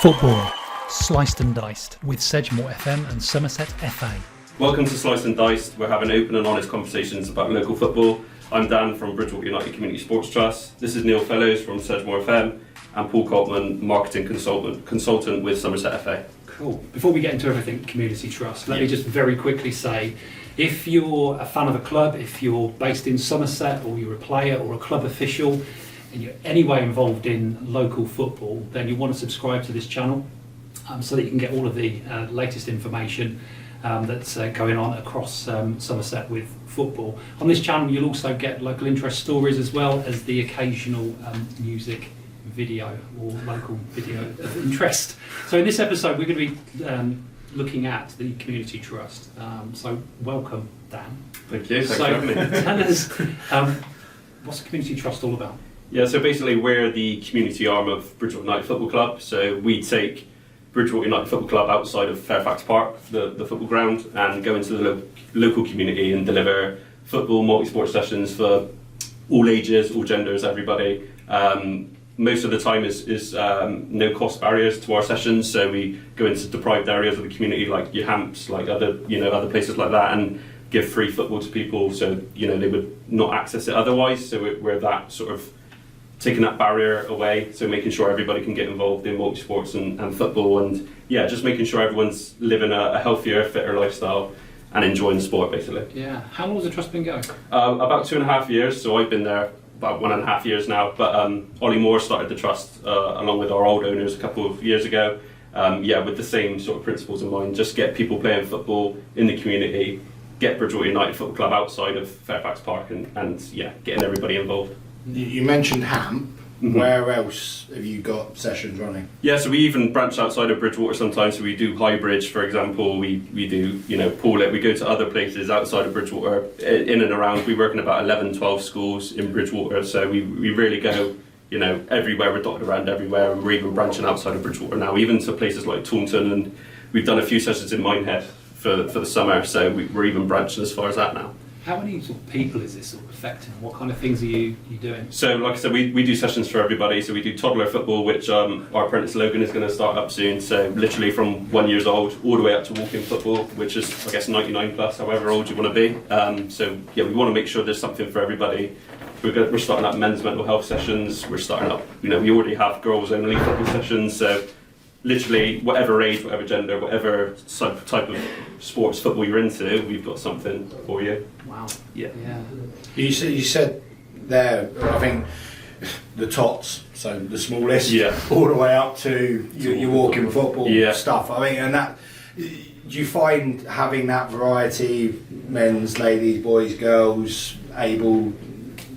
Football, sliced and diced with Sedgemoor FM and Somerset FA. Welcome to Sliced and Diced. We're having open and honest conversations about local football. I'm Dan from Bridgwater United Community Sports Trust. This is Neil Fellows from Sedgemoor FM and Paul Coltman, marketing consultant with Somerset FA. Cool. Before we get into everything Community Trust, let me just very quickly say, if you're a fan of a club, if you're based in Somerset or you're a player or a club official and you're any way involved in local football, then you want to subscribe to this channel so that you can get all of the latest information that's going on across Somerset with football. On this channel you'll also get local interest stories as well as the occasional music video or local video of interest. So in this episode we're going to be looking at the Community Trust. So welcome, Dan. Thank you. Thanks for having me. Tell us, what's the Community Trust all about? Yeah, so basically we're the community arm of Bridgwater United Football Club. So we take Bridgwater United Football Club outside of Fairfax Park, the football ground, and go into the local community and deliver football multi-sport sessions for all ages, all genders, everybody. Most of the time is no cost barriers to our sessions, so we go into deprived areas of the community like your Hamps, like other places like that, and give free football to people so they would not access it otherwise. So we're that sort of taking that barrier away, so making sure everybody can get involved in multi-sports and football, and just making sure everyone's living a healthier, fitter lifestyle and enjoying the sport basically. Yeah. How long has the trust been going? About 2.5 years, so I've been there about 1.5 years now, but Ollie Moore started the trust along with our old owners a couple of years ago, with the same sort of principles in mind, just get people playing football in the community, get Bridgwater United Football Club outside of Fairfax Park and getting everybody involved. You mentioned Ham. Mm-hmm. Where else have you got sessions running? Yeah, so we even branch outside of Bridgwater sometimes. So we do Highbridge, for example. We do, Paulet. We go to other places outside of Bridgwater, in and around. We work in about 11, 12 schools in Bridgwater. So we really go, everywhere. We're dotted around everywhere. And we're even branching outside of Bridgwater now, even to places like Taunton. And we've done a few sessions in Minehead for the summer. So we're even branching as far as that now. How many sort of people is this sort of affecting? What kind of things are you doing? So, like I said, we do sessions for everybody. So we do toddler football, which our apprentice Logan is going to start up soon. So literally from 1 year old all the way up to walking football, which is, I guess, 99 plus, however old you want to be. We want to make sure there's something for everybody. We're starting up men's mental health sessions. We're starting up, we already have girls only football sessions. So literally, whatever age, whatever gender, whatever type of sports football you're into, we've got something for you. Wow. Yeah. You said there, I think, the tots, so the smallest, all the way up to your walking football stuff. I mean, and that, do you find having that variety, men's, ladies, boys, girls, able,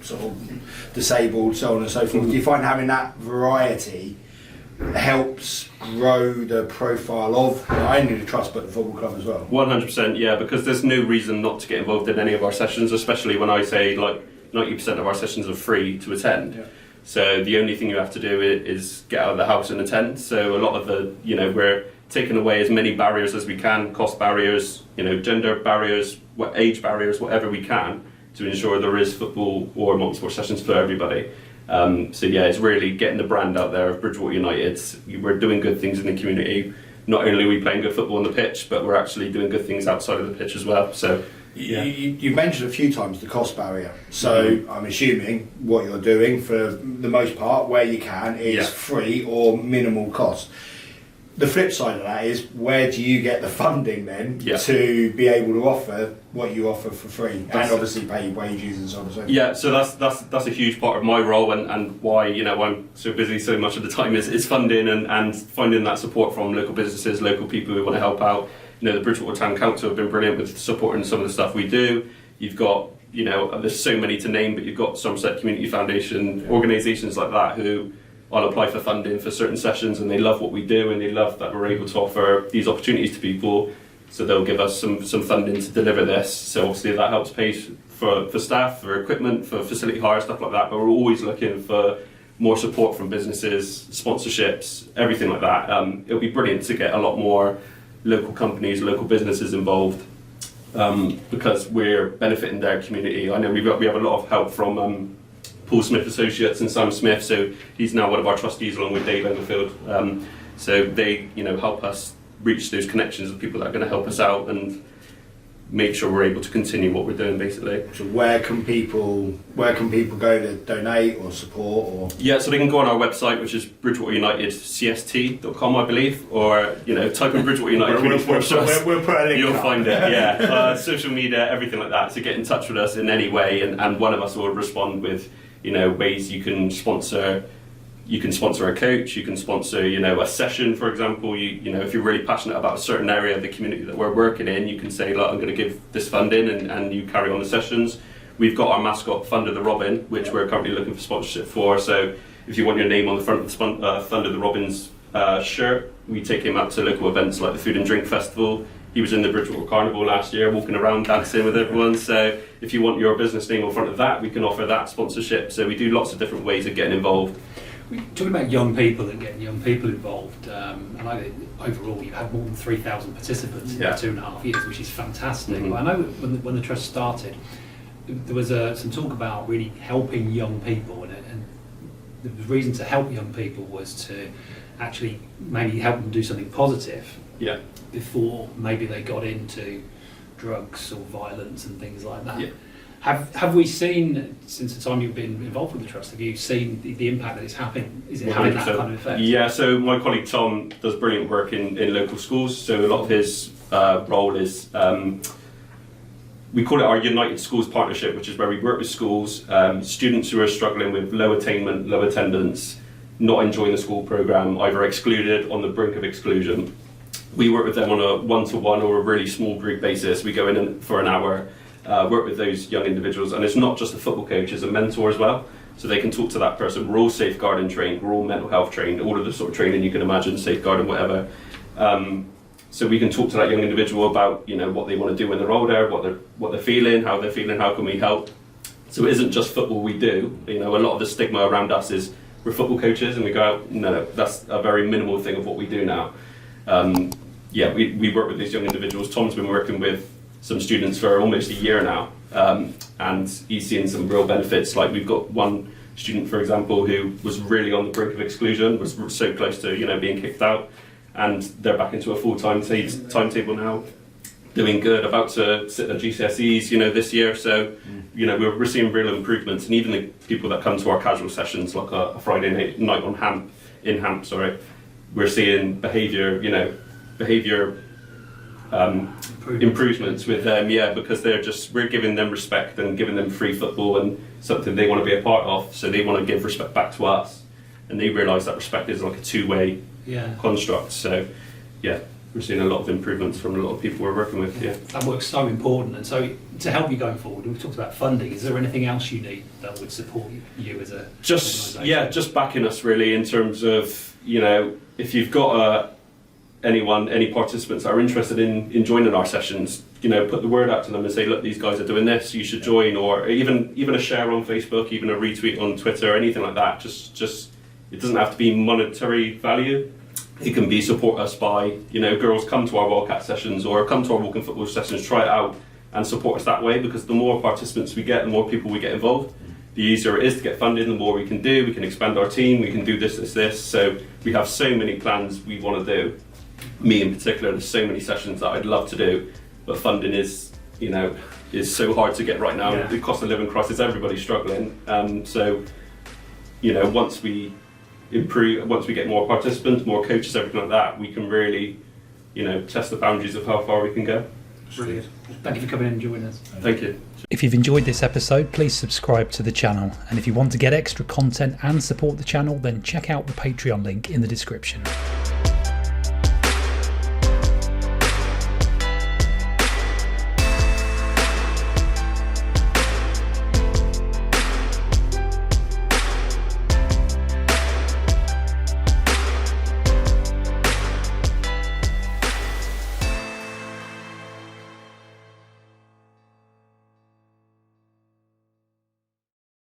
sort of disabled, so on and so forth, do you find having that variety helps grow the profile of not only the trust but the football club as well? 100%, yeah, because there's no reason not to get involved in any of our sessions, especially when I say like 90% of our sessions are free to attend. Yeah. So the only thing you have to do is get out of the house and attend. So a lot of the, we're taking away as many barriers as we can, cost barriers, gender barriers, age barriers, whatever we can, to ensure there is football or multi-sport sessions for everybody. It's really getting the brand out there of Bridgwater United. We're doing good things in the community. Not only are we playing good football on the pitch, but we're actually doing good things outside of the pitch as well. So, you mentioned a few times the cost barrier. So I'm assuming what you're doing for the most part, where you can, is free or minimal cost. The flip side of that is, where do you get the funding then to be able to offer what you offer for free, and obviously pay wages and so on and so forth? Yeah, so that's a huge part of my role, and why I'm so busy so much of the time is funding and finding that support from local businesses, local people who want to help out. The Bridgwater Town Council have been brilliant with supporting some of the stuff we do. You've got there's so many to name, but you've got Somerset Community Foundation, organisations like that who I'll apply for funding for certain sessions, and they love what we do and they love that we're able to offer these opportunities to people, so they'll give us some funding to deliver this. So obviously that helps pay for staff, for equipment, for facility hire, stuff like that, but we're always looking for more support from businesses, sponsorships, everything like that. It'll be brilliant to get a lot more local companies, local businesses involved, because we're benefiting their community. I know we have a lot of help from Paul Smith Associates and Sam Smith, so he's now one of our trustees along with Dave Enderfield. So they, help us reach those connections of people that are going to help us out and make sure we're able to continue what we're doing, basically. So where can people go to donate or support? Or yeah, so they can go on our website, which is bridgewaterunitedcst.com, I believe, or type in Bridgewater United. we'll put a link. You'll find it. Yeah, social media, everything like that. So get in touch with us in any way, and one of us will respond with ways you can sponsor. You can sponsor a coach, you can sponsor, a session, for example. If you're really passionate about a certain area of the community that we're working in, you can say, look, I'm going to give this funding, and you carry on the sessions. We've got our mascot, Thunder the Robin, which we're currently looking for sponsorship for. So if you want your name on the front of the Thunder the Robin's shirt, we take him out to local events like the Food and Drink Festival. He was in the Bridgwater Carnival last year, walking around dancing with everyone. So if you want your business name on front of that, we can offer that sponsorship. So we do lots of different ways of getting involved. We're talking about young people and getting young people involved, and overall you've had more than 3,000 participants in 2.5 years, which is fantastic. Mm-hmm. But I know when the trust started, there was some talk about really helping young people, and the reason to help young people was to actually maybe help them do something positive before maybe they got into drugs or violence and things like that. Yeah. Have we seen, since the time you've been involved with the trust, have you seen the impact that it's having? Is it having that kind of effect? Yeah, so my colleague Tom does brilliant work in local schools. So a lot of his role is, we call it our United Schools Partnership, which is where we work with schools, students who are struggling with low attainment, low attendance, not enjoying the school programme, either excluded, on the brink of exclusion. We work with them on a one-to-one or a really small group basis. We go in for an hour, work with those young individuals, and it's not just a football coach, it's a mentor as well, so they can talk to that person. We're all safeguarding trained, we're all mental health trained, all of the sort of training you can imagine, safeguarding, whatever. So we can talk to that young individual about what they want to do when they're older, what they're feeling, how can we help. So it isn't just football we do. A lot of the stigma around us is we're football coaches, and we go out, no, that's a very minimal thing of what we do now. We work with these young individuals. Tom's been working with some students for almost a year now, and he's seen some real benefits. Like, we've got one student, for example, who was really on the brink of exclusion, was so close to being kicked out, and they're back into a full-time timetable now, doing good, about to sit their GCSEs this year. So we're seeing real improvements, and even the people that come to our casual sessions, like a Friday night on Hamp, we're seeing behaviour improvements with them, because we're giving them respect and giving them free football and something they want to be a part of, so they want to give respect back to us, and they realise that respect is like a two-way construct. So we're seeing a lot of improvements from a lot of people we're working with. That work's so important. And so to help you going forward, we've talked about funding. Is there anything else you need that would support you as a just backing us, really, in terms of if you've got any participants that are interested in joining our sessions, put the word out to them and say, look, these guys are doing this, you should join. Or even a share on Facebook, even a retweet on Twitter, anything like that. Just it doesn't have to be monetary value. It can be support us by, girls come to our Wildcat sessions or come to our walking football sessions, try it out and support us that way, because the more participants we get, the more people we get involved, the easier it is to get funded, the more we can do. We can expand our team, we can do this. So we have so many plans we want to do. Me in particular, there's so many sessions that I'd love to do, but funding is so hard to get right now. The cost of living crisis, everybody's struggling. Once we improve, once we get more participants, more coaches, everything like that, we can really, test the boundaries of how far we can go. Brilliant. Thank you for coming in and joining us. Thank you. If you've enjoyed this episode, please subscribe to the channel. And if you want to get extra content and support the channel, then check out the Patreon link in the description.